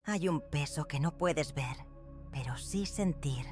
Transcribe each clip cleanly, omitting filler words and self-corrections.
Hay un peso que no puedes ver, pero sí sentir.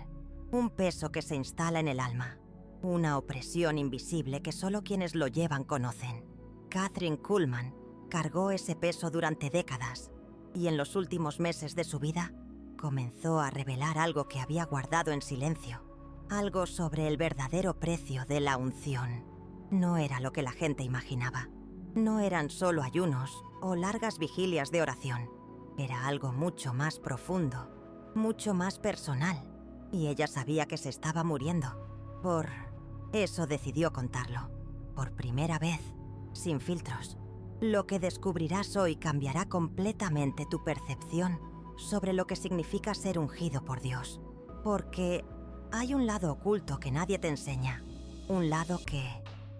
Un peso que se instala en el alma. Una opresión invisible que solo quienes lo llevan conocen. Kathryn Kuhlman cargó ese peso durante décadas y en los últimos meses de su vida comenzó a revelar algo que había guardado en silencio. Algo sobre el verdadero precio de la unción. No era lo que la gente imaginaba. No eran solo ayunos o largas vigilias de oración. Era algo mucho más profundo, mucho más personal. Y ella sabía que se estaba muriendo. Por eso decidió contarlo. Por primera vez, sin filtros. Lo que descubrirás hoy cambiará completamente tu percepción sobre lo que significa ser ungido por Dios. Porque hay un lado oculto que nadie te enseña. Un lado que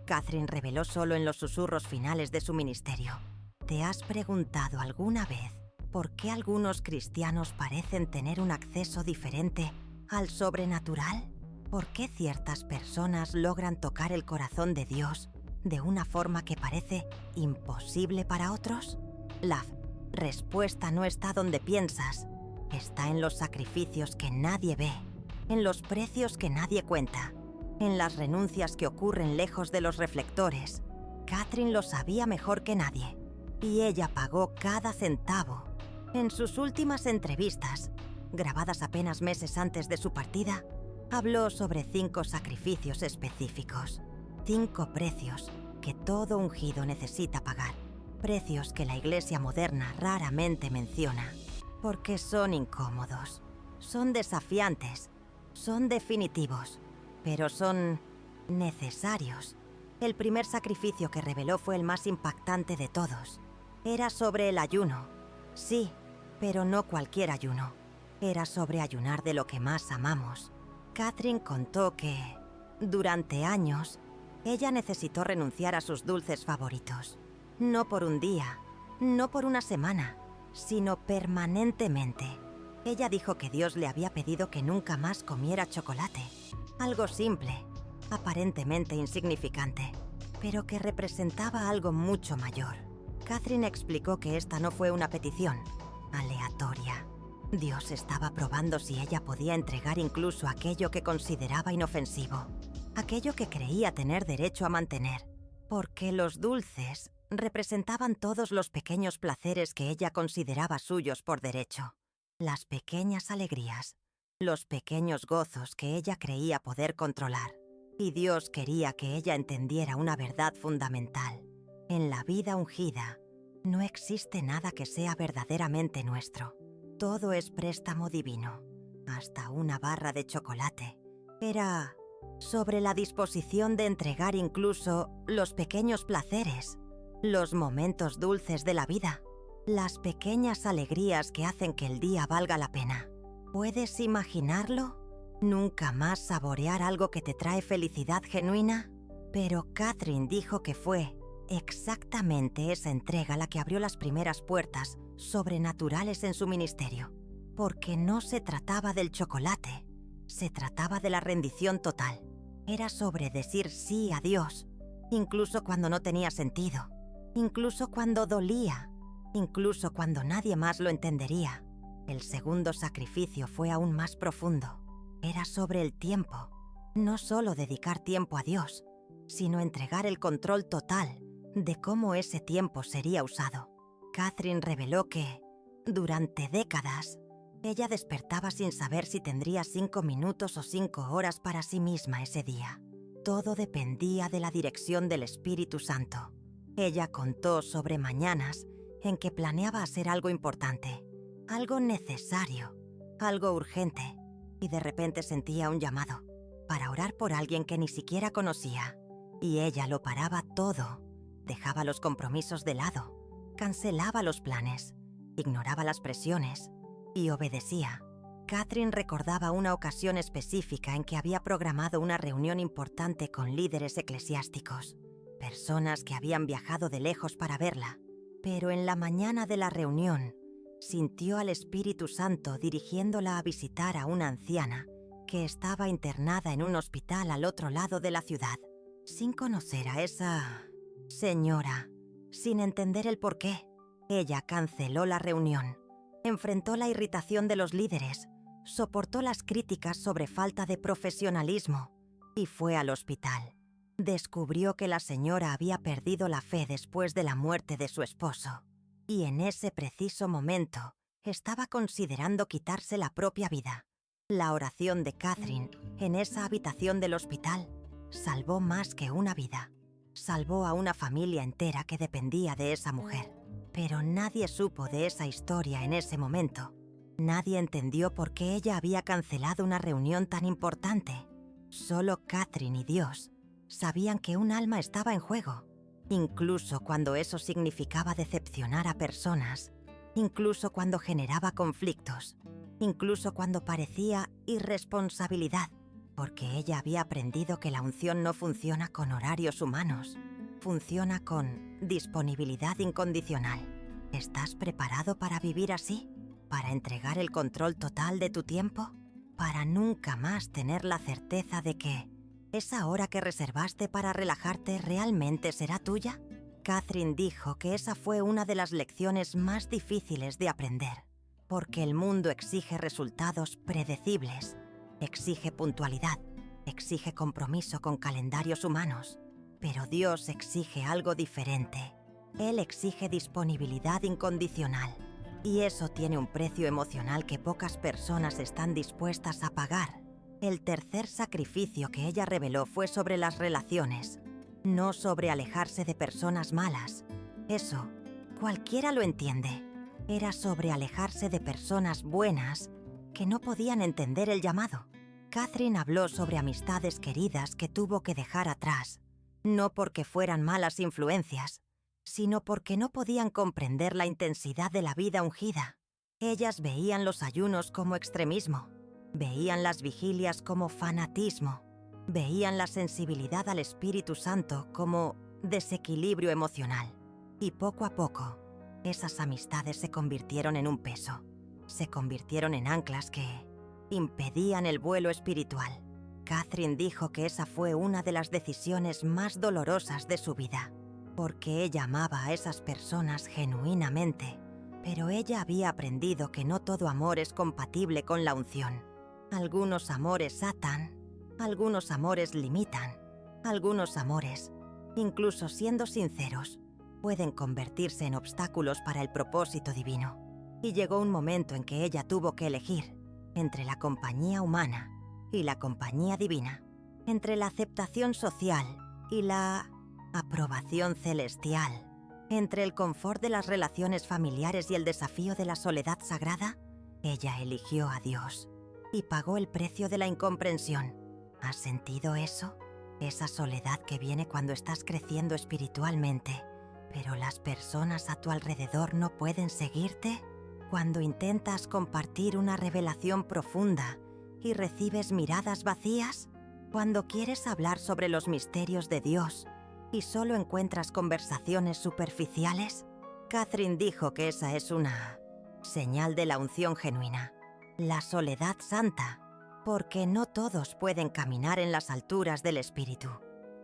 Kathryn reveló solo en los susurros finales de su ministerio. ¿Te has preguntado alguna vez por qué algunos cristianos parecen tener un acceso diferente al sobrenatural? ¿Por qué ciertas personas logran tocar el corazón de Dios de una forma que parece imposible para otros? La respuesta no está donde piensas. Está en los sacrificios que nadie ve, en los precios que nadie cuenta, en las renuncias que ocurren lejos de los reflectores. Kathryn lo sabía mejor que nadie, y ella pagó cada centavo. En sus últimas entrevistas, grabadas apenas meses antes de su partida, habló sobre 5 sacrificios específicos, 5 precios que todo ungido necesita pagar, precios que la iglesia moderna raramente menciona, porque son incómodos, son desafiantes, son definitivos, pero son necesarios. El primer sacrificio que reveló fue el más impactante de todos. Era sobre el ayuno. Sí, pero no cualquier ayuno. Era sobre ayunar de lo que más amamos. Kathryn contó que, durante años, ella necesitó renunciar a sus dulces favoritos. No por un día, no por una semana, sino permanentemente. Ella dijo que Dios le había pedido que nunca más comiera chocolate. Algo simple, aparentemente insignificante, pero que representaba algo mucho mayor. Kathryn explicó que esta no fue una petición aleatoria. Dios estaba probando si ella podía entregar incluso aquello que consideraba inofensivo, aquello que creía tener derecho a mantener, porque los dulces representaban todos los pequeños placeres que ella consideraba suyos por derecho, las pequeñas alegrías, los pequeños gozos que ella creía poder controlar. Y Dios quería que ella entendiera una verdad fundamental. En la vida ungida, no existe nada que sea verdaderamente nuestro. Todo es préstamo divino, hasta una barra de chocolate. Era sobre la disposición de entregar incluso los pequeños placeres, los momentos dulces de la vida, las pequeñas alegrías que hacen que el día valga la pena. ¿Puedes imaginarlo? ¿Nunca más saborear algo que te trae felicidad genuina? Pero Kathryn dijo que fue exactamente esa entrega la que abrió las primeras puertas sobrenaturales en su ministerio, porque no se trataba del chocolate, se trataba de la rendición total. Era sobre decir sí a Dios, incluso cuando no tenía sentido, incluso cuando dolía, incluso cuando nadie más lo entendería. El segundo sacrificio fue aún más profundo. Era sobre el tiempo, no solo dedicar tiempo a Dios, sino entregar el control total de cómo ese tiempo sería usado. Kathryn reveló que, durante décadas, ella despertaba sin saber si tendría 5 minutos o 5 horas para sí misma ese día. Todo dependía de la dirección del Espíritu Santo. Ella contó sobre mañanas en que planeaba hacer algo importante, algo necesario, algo urgente, y de repente sentía un llamado para orar por alguien que ni siquiera conocía. Y ella lo paraba todo, dejaba los compromisos de lado, cancelaba los planes, ignoraba las presiones y obedecía. Kathryn recordaba una ocasión específica en que había programado una reunión importante con líderes eclesiásticos, personas que habían viajado de lejos para verla, pero en la mañana de la reunión sintió al Espíritu Santo dirigiéndola a visitar a una anciana que estaba internada en un hospital al otro lado de la ciudad. Sin conocer a esa señora, sin entender el porqué, ella canceló la reunión. Enfrentó la irritación de los líderes, soportó las críticas sobre falta de profesionalismo y fue al hospital. Descubrió que la señora había perdido la fe después de la muerte de su esposo, y en ese preciso momento estaba considerando quitarse la propia vida. La oración de Catherine en esa habitación del hospital salvó más que una vida. Salvó a una familia entera que dependía de esa mujer. Pero nadie supo de esa historia en ese momento. Nadie entendió por qué ella había cancelado una reunión tan importante. Solo Catherine y Dios sabían que un alma estaba en juego, incluso cuando eso significaba decepcionar a personas, incluso cuando generaba conflictos, incluso cuando parecía irresponsabilidad, porque ella había aprendido que la unción no funciona con horarios humanos, funciona con disponibilidad incondicional. ¿Estás preparado para vivir así? ¿Para entregar el control total de tu tiempo? ¿Para nunca más tener la certeza de que esa hora que reservaste para relajarte realmente será tuya? Catherine dijo que esa fue una de las lecciones más difíciles de aprender, porque el mundo exige resultados predecibles, exige puntualidad, exige compromiso con calendarios humanos, pero Dios exige algo diferente. Él exige disponibilidad incondicional, y eso tiene un precio emocional que pocas personas están dispuestas a pagar. El tercer sacrificio que ella reveló fue sobre las relaciones, no sobre alejarse de personas malas. Eso, cualquiera lo entiende. Era sobre alejarse de personas buenas que no podían entender el llamado. Catherine habló sobre amistades queridas que tuvo que dejar atrás, no porque fueran malas influencias, sino porque no podían comprender la intensidad de la vida ungida. Ellas veían los ayunos como extremismo, veían las vigilias como fanatismo, veían la sensibilidad al Espíritu Santo como desequilibrio emocional. Y poco a poco, esas amistades se convirtieron en un peso, se convirtieron en anclas que impedían el vuelo espiritual. Catherine dijo que esa fue una de las decisiones más dolorosas de su vida, porque ella amaba a esas personas genuinamente, pero ella había aprendido que no todo amor es compatible con la unción. Algunos amores atan, algunos amores limitan, algunos amores, incluso siendo sinceros, pueden convertirse en obstáculos para el propósito divino. Y llegó un momento en que ella tuvo que elegir entre la compañía humana y la compañía divina, entre la aceptación social y la aprobación celestial, entre el confort de las relaciones familiares y el desafío de la soledad sagrada. Ella eligió a Dios y pagó el precio de la incomprensión. ¿Has sentido eso? Esa soledad que viene cuando estás creciendo espiritualmente, pero las personas a tu alrededor no pueden seguirte. Cuando intentas compartir una revelación profunda y recibes miradas vacías. Cuando quieres hablar sobre los misterios de Dios y solo encuentras conversaciones superficiales. Catherine dijo que esa es una señal de la unción genuina, la soledad santa, porque no todos pueden caminar en las alturas del Espíritu.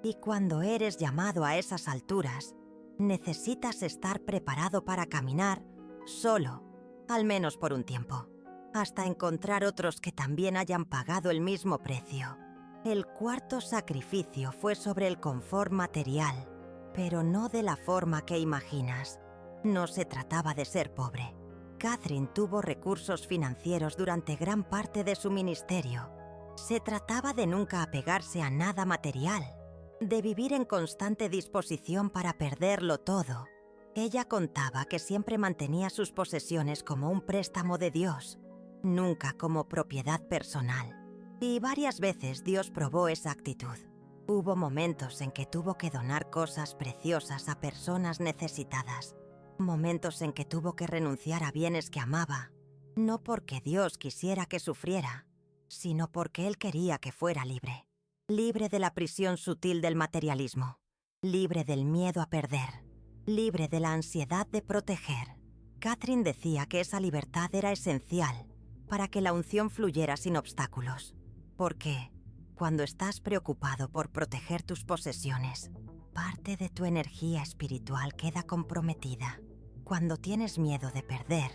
Y cuando eres llamado a esas alturas, necesitas estar preparado para caminar solo, al menos por un tiempo, hasta encontrar otros que también hayan pagado el mismo precio. El cuarto sacrificio fue sobre el confort material, pero no de la forma que imaginas. No se trataba de ser pobre. Catherine tuvo recursos financieros durante gran parte de su ministerio. Se trataba de nunca apegarse a nada material, de vivir en constante disposición para perderlo todo. Ella contaba que siempre mantenía sus posesiones como un préstamo de Dios, nunca como propiedad personal. Y varias veces Dios probó esa actitud. Hubo momentos en que tuvo que donar cosas preciosas a personas necesitadas. Momentos en que tuvo que renunciar a bienes que amaba, no porque Dios quisiera que sufriera, sino porque Él quería que fuera libre. Libre de la prisión sutil del materialismo, libre del miedo a perder, libre de la ansiedad de proteger. Catherine decía que esa libertad era esencial para que la unción fluyera sin obstáculos. Porque cuando estás preocupado por proteger tus posesiones, parte de tu energía espiritual queda comprometida. Cuando tienes miedo de perder,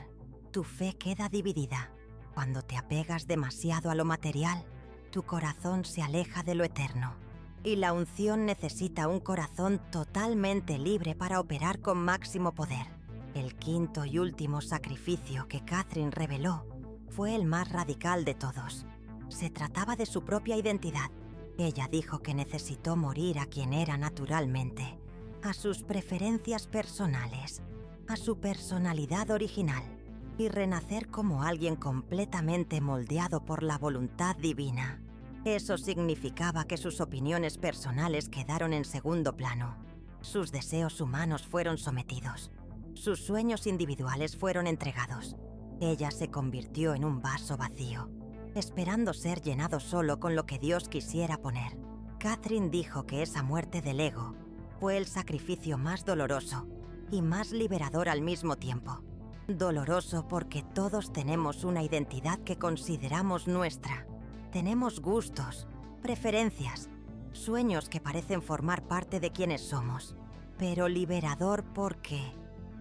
tu fe queda dividida. Cuando te apegas demasiado a lo material, tu corazón se aleja de lo eterno. Y la unción necesita un corazón totalmente libre para operar con máximo poder. El quinto y último sacrificio que Catherine reveló fue el más radical de todos. Se trataba de su propia identidad. Ella dijo que necesitó morir a quien era naturalmente, a sus preferencias personales, a su personalidad original, y renacer como alguien completamente moldeado por la voluntad divina. Eso significaba que sus opiniones personales quedaron en segundo plano. Sus deseos humanos fueron sometidos. Sus sueños individuales fueron entregados. Ella se convirtió en un vaso vacío, esperando ser llenado solo con lo que Dios quisiera poner. Catherine dijo que esa muerte del ego fue el sacrificio más doloroso y más liberador al mismo tiempo. Doloroso porque todos tenemos una identidad que consideramos nuestra. Tenemos gustos, preferencias, sueños que parecen formar parte de quienes somos. Pero liberador porque,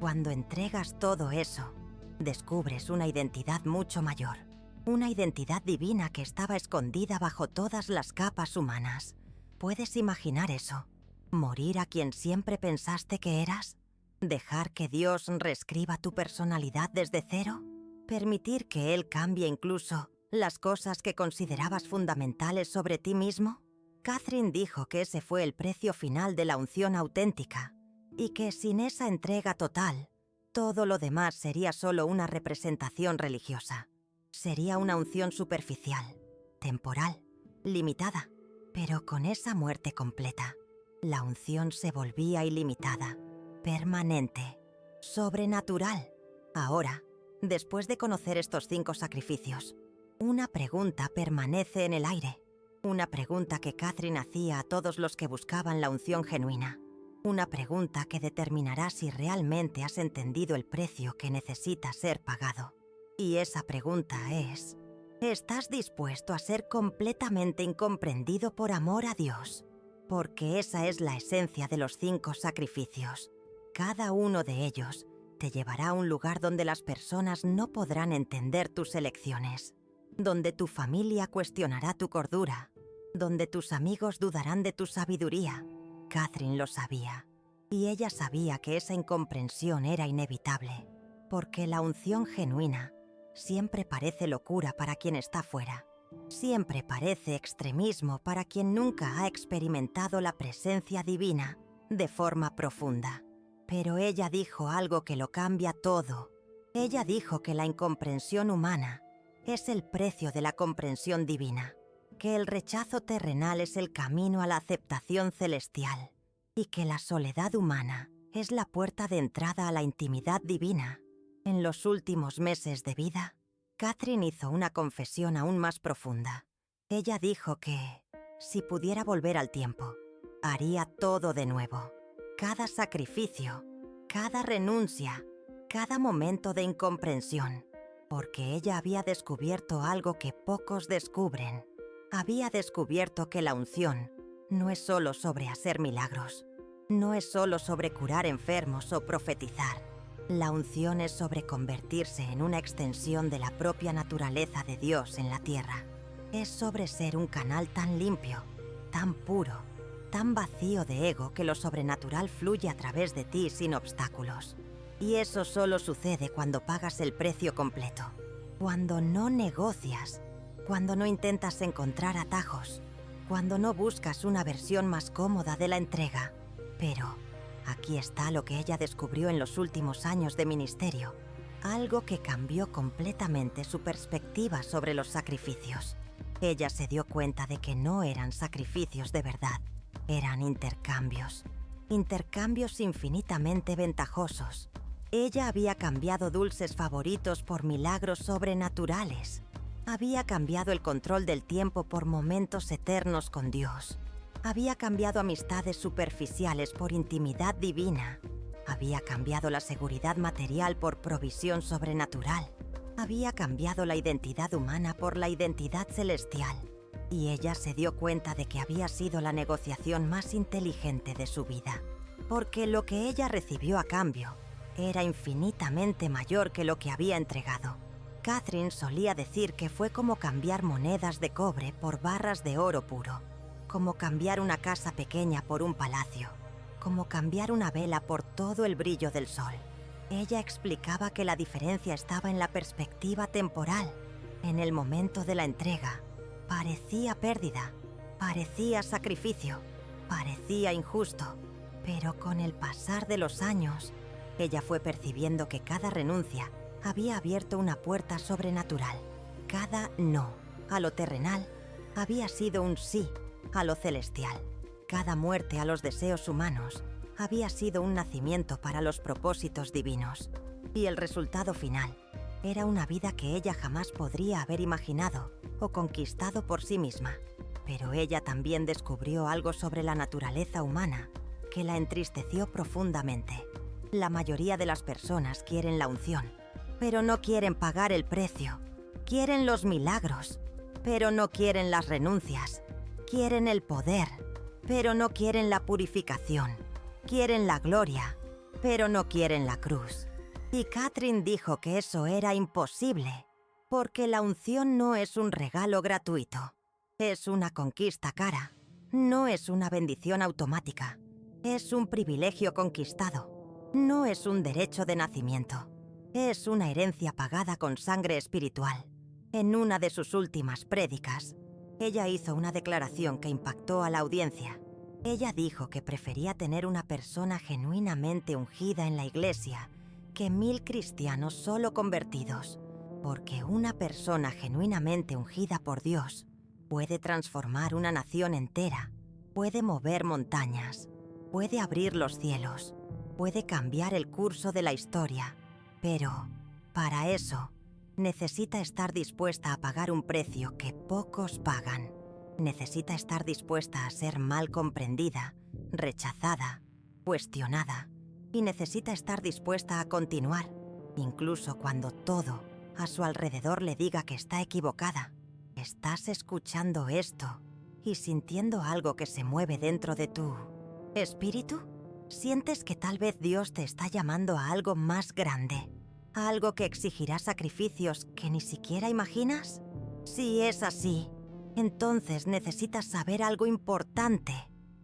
cuando entregas todo eso, descubres una identidad mucho mayor. Una identidad divina que estaba escondida bajo todas las capas humanas. ¿Puedes imaginar eso? ¿Morir a quien siempre pensaste que eras? ¿Dejar que Dios reescriba tu personalidad desde cero? ¿Permitir que Él cambie incluso las cosas que considerabas fundamentales sobre ti mismo? Catherine dijo que ese fue el precio final de la unción auténtica y que sin esa entrega total, todo lo demás sería solo una representación religiosa. Sería una unción superficial, temporal, limitada, pero con esa muerte completa, la unción se volvía ilimitada, permanente, sobrenatural. Ahora, después de conocer estos 5 sacrificios, una pregunta permanece en el aire. Una pregunta que Catherine hacía a todos los que buscaban la unción genuina. Una pregunta que determinará si realmente has entendido el precio que necesita ser pagado. Y esa pregunta es: ¿estás dispuesto a ser completamente incomprendido por amor a Dios? Porque esa es la esencia de los 5 sacrificios. Cada uno de ellos te llevará a un lugar donde las personas no podrán entender tus elecciones, donde tu familia cuestionará tu cordura, donde tus amigos dudarán de tu sabiduría. Catherine lo sabía, y ella sabía que esa incomprensión era inevitable, porque la unción genuina siempre parece locura para quien está fuera. Siempre parece extremismo para quien nunca ha experimentado la presencia divina de forma profunda. Pero ella dijo algo que lo cambia todo. Ella dijo que la incomprensión humana es el precio de la comprensión divina, que el rechazo terrenal es el camino a la aceptación celestial, y que la soledad humana es la puerta de entrada a la intimidad divina. En los últimos meses de vida, Catherine hizo una confesión aún más profunda. Ella dijo que, si pudiera volver al tiempo, haría todo de nuevo. Cada sacrificio, cada renuncia, cada momento de incomprensión, porque ella había descubierto algo que pocos descubren. Había descubierto que la unción no es solo sobre hacer milagros, no es solo sobre curar enfermos o profetizar. La unción es sobre convertirse en una extensión de la propia naturaleza de Dios en la tierra. Es sobre ser un canal tan limpio, tan puro, tan vacío de ego que lo sobrenatural fluye a través de ti sin obstáculos. Y eso solo sucede cuando pagas el precio completo, cuando no negocias, cuando no intentas encontrar atajos, cuando no buscas una versión más cómoda de la entrega. Pero aquí está lo que ella descubrió en los últimos años de ministerio, algo que cambió completamente su perspectiva sobre los sacrificios. Ella se dio cuenta de que no eran sacrificios de verdad, eran intercambios infinitamente ventajosos. Ella había cambiado dulces favoritos por milagros sobrenaturales. Había cambiado el control del tiempo por momentos eternos con Dios. Había cambiado amistades superficiales por intimidad divina. Había cambiado la seguridad material por provisión sobrenatural. Había cambiado la identidad humana por la identidad celestial. Y ella se dio cuenta de que había sido la negociación más inteligente de su vida. Porque lo que ella recibió a cambio era infinitamente mayor que lo que había entregado. Catherine solía decir que fue como cambiar monedas de cobre por barras de oro puro, como cambiar una casa pequeña por un palacio, como cambiar una vela por todo el brillo del sol. Ella explicaba que la diferencia estaba en la perspectiva temporal. En el momento de la entrega, parecía pérdida, parecía sacrificio, parecía injusto, pero con el pasar de los años, ella fue percibiendo que cada renuncia había abierto una puerta sobrenatural. Cada no a lo terrenal había sido un sí a lo celestial. Cada muerte a los deseos humanos había sido un nacimiento para los propósitos divinos. Y el resultado final era una vida que ella jamás podría haber imaginado o conquistado por sí misma. Pero ella también descubrió algo sobre la naturaleza humana que la entristeció profundamente. La mayoría de las personas quieren la unción, pero no quieren pagar el precio. Quieren los milagros, pero no quieren las renuncias. Quieren el poder, pero no quieren la purificación. Quieren la gloria, pero no quieren la cruz. Y Catherine dijo que eso era imposible, porque la unción no es un regalo gratuito. Es una conquista cara. No es una bendición automática. Es un privilegio conquistado. No es un derecho de nacimiento. Es una herencia pagada con sangre espiritual. En una de sus últimas prédicas, ella hizo una declaración que impactó a la audiencia. Ella dijo que prefería tener una persona genuinamente ungida en la iglesia que 1000 cristianos solo convertidos, porque una persona genuinamente ungida por Dios puede transformar una nación entera, puede mover montañas, puede abrir los cielos, puede cambiar el curso de la historia, pero para eso necesita estar dispuesta a pagar un precio que pocos pagan. Necesita estar dispuesta a ser mal comprendida, rechazada, cuestionada, y necesita estar dispuesta a continuar, incluso cuando todo a su alrededor le diga que está equivocada. ¿Estás escuchando esto y sintiendo algo que se mueve dentro de tu espíritu? ¿Sientes que tal vez Dios te está llamando a algo más grande? ¿A algo que exigirá sacrificios que ni siquiera imaginas? Si es así, entonces necesitas saber algo importante.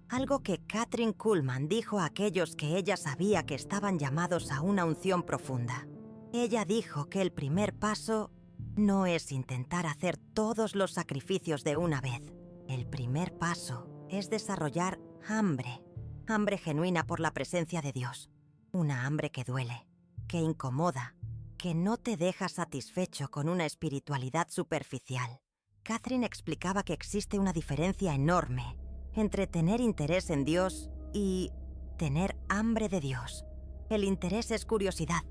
Algo que Kathryn Kuhlman dijo a aquellos que ella sabía que estaban llamados a una unción profunda. Ella dijo que el primer paso no es intentar hacer todos los sacrificios de una vez. El primer paso es desarrollar hambre genuina por la presencia de Dios. Una hambre que duele, que incomoda, que no te deja satisfecho con una espiritualidad superficial. Catherine explicaba que existe una diferencia enorme entre tener interés en Dios y tener hambre de Dios. El interés es curiosidad,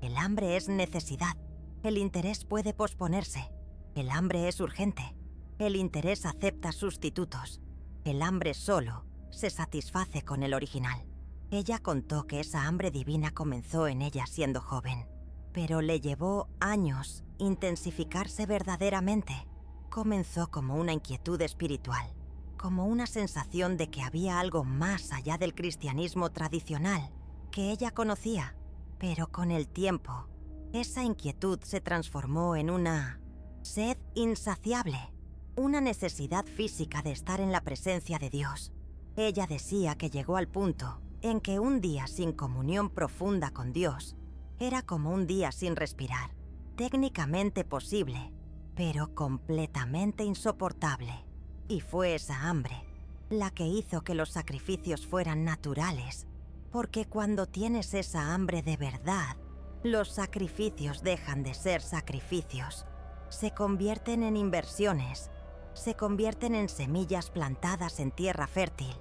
el hambre es necesidad. El interés puede posponerse, el hambre es urgente. El interés acepta sustitutos. El hambre solo se satisface con el original. Ella contó que esa hambre divina comenzó en ella siendo joven, pero le llevó años intensificarse verdaderamente. Comenzó como una inquietud espiritual, como una sensación de que había algo más allá del cristianismo tradicional que ella conocía, pero con el tiempo, esa inquietud se transformó en una sed insaciable, una necesidad física de estar en la presencia de Dios. Ella decía que llegó al punto en que un día sin comunión profunda con Dios era como un día sin respirar, técnicamente posible, pero completamente insoportable. Y fue esa hambre la que hizo que los sacrificios fueran naturales, porque cuando tienes esa hambre de verdad, los sacrificios dejan de ser sacrificios, se convierten en inversiones, se convierten en semillas plantadas en tierra fértil,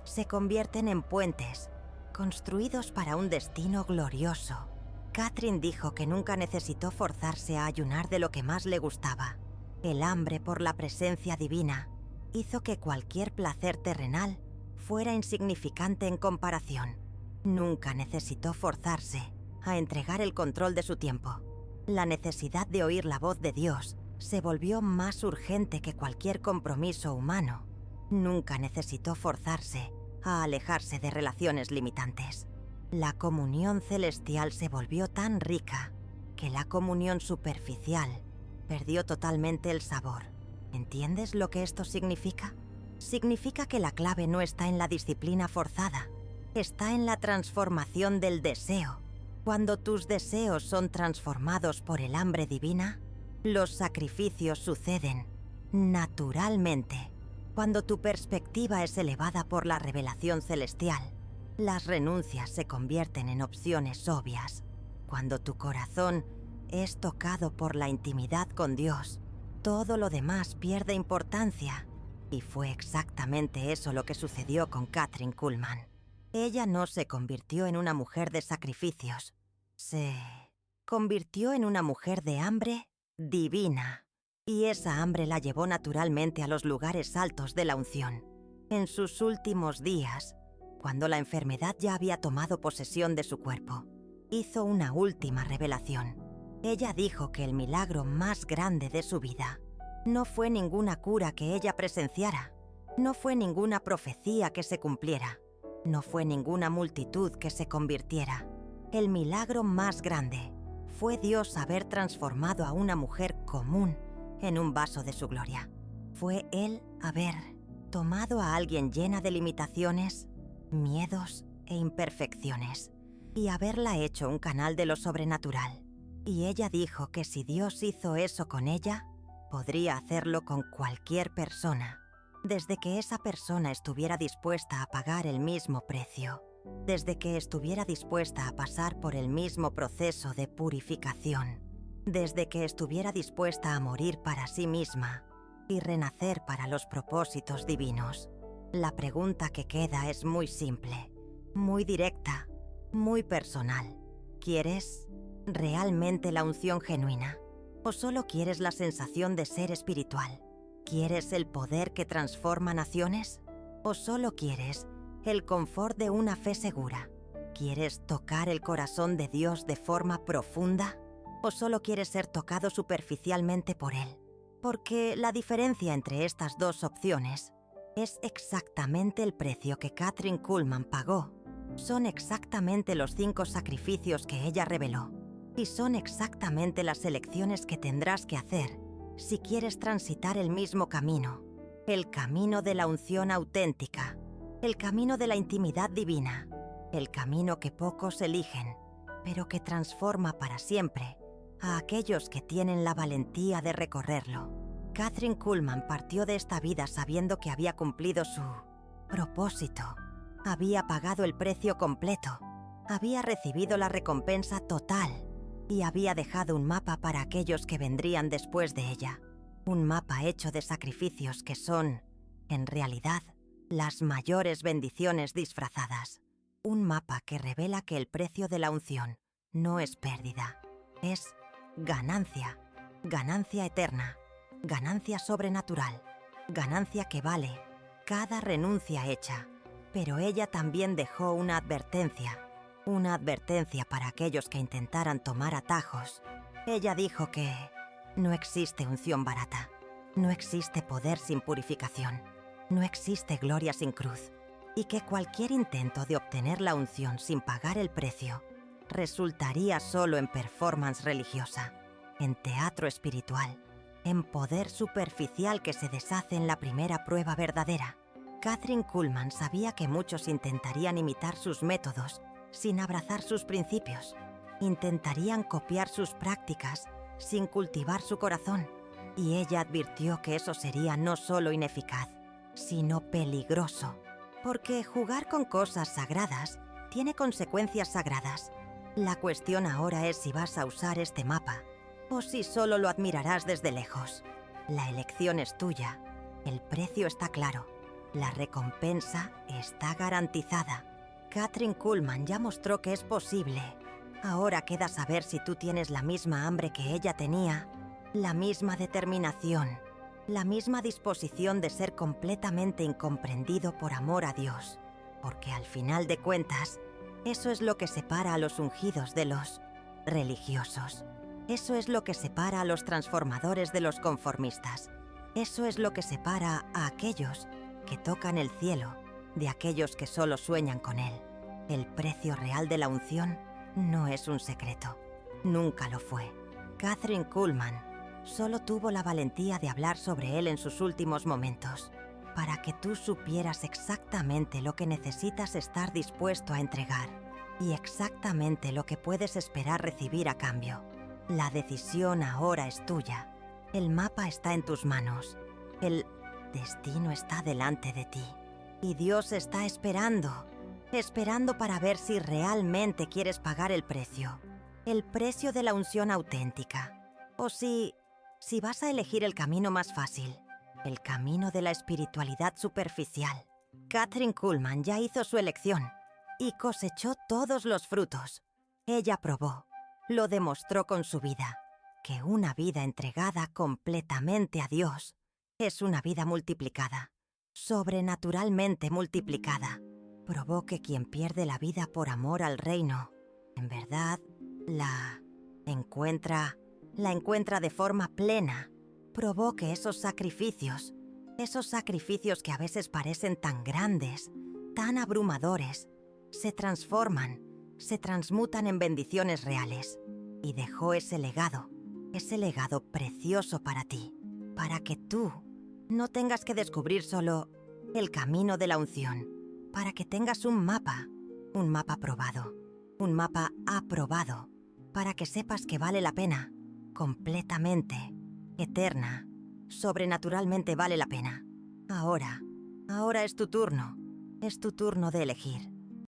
se convierten en puentes, construidos para un destino glorioso. Catherine dijo que nunca necesitó forzarse a ayunar de lo que más le gustaba. El hambre por la presencia divina hizo que cualquier placer terrenal fuera insignificante en comparación. Nunca necesitó forzarse a entregar el control de su tiempo. La necesidad de oír la voz de Dios se volvió más urgente que cualquier compromiso humano. Nunca necesitó forzarse a alejarse de relaciones limitantes. La comunión celestial se volvió tan rica que la comunión superficial perdió totalmente el sabor. ¿Entiendes lo que esto significa? Significa que la clave no está en la disciplina forzada, está en la transformación del deseo. Cuando tus deseos son transformados por el hambre divina, los sacrificios suceden naturalmente. Cuando tu perspectiva es elevada por la revelación celestial, las renuncias se convierten en opciones obvias. Cuando tu corazón es tocado por la intimidad con Dios, todo lo demás pierde importancia. Y fue exactamente eso lo que sucedió con Kathryn Kuhlman. Ella no se convirtió en una mujer de sacrificios. Se convirtió en una mujer de hambre divina. Y esa hambre la llevó naturalmente a los lugares altos de la unción. En sus últimos días, cuando la enfermedad ya había tomado posesión de su cuerpo, hizo una última revelación. Ella dijo que el milagro más grande de su vida no fue ninguna cura que ella presenciara, no fue ninguna profecía que se cumpliera, no fue ninguna multitud que se convirtiera. El milagro más grande fue Dios haber transformado a una mujer común en un vaso de su gloria. Fue Él haber tomado a alguien llena de limitaciones, miedos e imperfecciones y haberla hecho un canal de lo sobrenatural. Y ella dijo que si Dios hizo eso con ella, podría hacerlo con cualquier persona, desde que esa persona estuviera dispuesta a pagar el mismo precio, desde que estuviera dispuesta a pasar por el mismo proceso de purificación, desde que estuviera dispuesta a morir para sí misma y renacer para los propósitos divinos. La pregunta que queda es muy simple, muy directa, muy personal. ¿Quieres realmente la unción genuina? ¿O solo quieres la sensación de ser espiritual? ¿Quieres el poder que transforma naciones? ¿O solo quieres el confort de una fe segura? ¿Quieres tocar el corazón de Dios de forma profunda? ¿O solo quieres ser tocado superficialmente por Él? Porque la diferencia entre estas dos opciones es exactamente el precio que Kathryn Kuhlman pagó. Son exactamente los 5 sacrificios que ella reveló. Y son exactamente las elecciones que tendrás que hacer si quieres transitar el mismo camino. El camino de la unción auténtica. El camino de la intimidad divina. El camino que pocos eligen, pero que transforma para siempre a aquellos que tienen la valentía de recorrerlo. Kathryn Kuhlman partió de esta vida sabiendo que había cumplido su propósito. Había pagado el precio completo. Había recibido la recompensa total. Y había dejado un mapa para aquellos que vendrían después de ella. Un mapa hecho de sacrificios que son, en realidad, las mayores bendiciones disfrazadas. Un mapa que revela que el precio de la unción no es pérdida, es ganancia, ganancia eterna, ganancia sobrenatural, ganancia que vale cada renuncia hecha. Pero ella también dejó una advertencia para aquellos que intentaran tomar atajos. Ella dijo que no existe unción barata, no existe poder sin purificación, no existe gloria sin cruz, y que cualquier intento de obtener la unción sin pagar el precio resultaría solo en performance religiosa, en teatro espiritual, en poder superficial que se deshace en la primera prueba verdadera. Kathryn Kuhlman sabía que muchos intentarían imitar sus métodos sin abrazar sus principios. Intentarían copiar sus prácticas sin cultivar su corazón. Y ella advirtió que eso sería no solo ineficaz, sino peligroso. Porque jugar con cosas sagradas tiene consecuencias sagradas. La cuestión ahora es si vas a usar este mapa o si solo lo admirarás desde lejos. La elección es tuya. El precio está claro. La recompensa está garantizada. Kathryn Kuhlman ya mostró que es posible. Ahora queda saber si tú tienes la misma hambre que ella tenía, la misma determinación, la misma disposición de ser completamente incomprendido por amor a Dios. Porque al final de cuentas, eso es lo que separa a los ungidos de los religiosos. Eso es lo que separa a los transformadores de los conformistas. Eso es lo que separa a aquellos que tocan el cielo de aquellos que solo sueñan con él. El precio real de la unción no es un secreto. Nunca lo fue. Kathryn Kuhlman solo tuvo la valentía de hablar sobre él en sus últimos momentos, para que tú supieras exactamente lo que necesitas estar dispuesto a entregar y exactamente lo que puedes esperar recibir a cambio. La decisión ahora es tuya. El mapa está en tus manos. El destino está delante de ti. Y Dios está esperando para ver si realmente quieres pagar el precio de la unción auténtica, o si vas a elegir el camino más fácil, el camino de la espiritualidad superficial. Kathryn Kuhlman ya hizo su elección y cosechó todos los frutos. Ella probó, lo demostró con su vida, que una vida entregada completamente a Dios es una vida multiplicada, sobrenaturalmente multiplicada. Probó que quien pierde la vida por amor al reino, en verdad, la encuentra de forma plena. Probó que esos sacrificios que a veces parecen tan grandes, tan abrumadores, se transmutan en bendiciones reales. Y dejó ese legado precioso para ti, para que tú no tengas que descubrir solo el camino de la unción, para que tengas un mapa probado, un mapa aprobado, para que sepas que vale la pena, completamente, eterna, sobrenaturalmente vale la pena. Ahora es tu turno de elegir.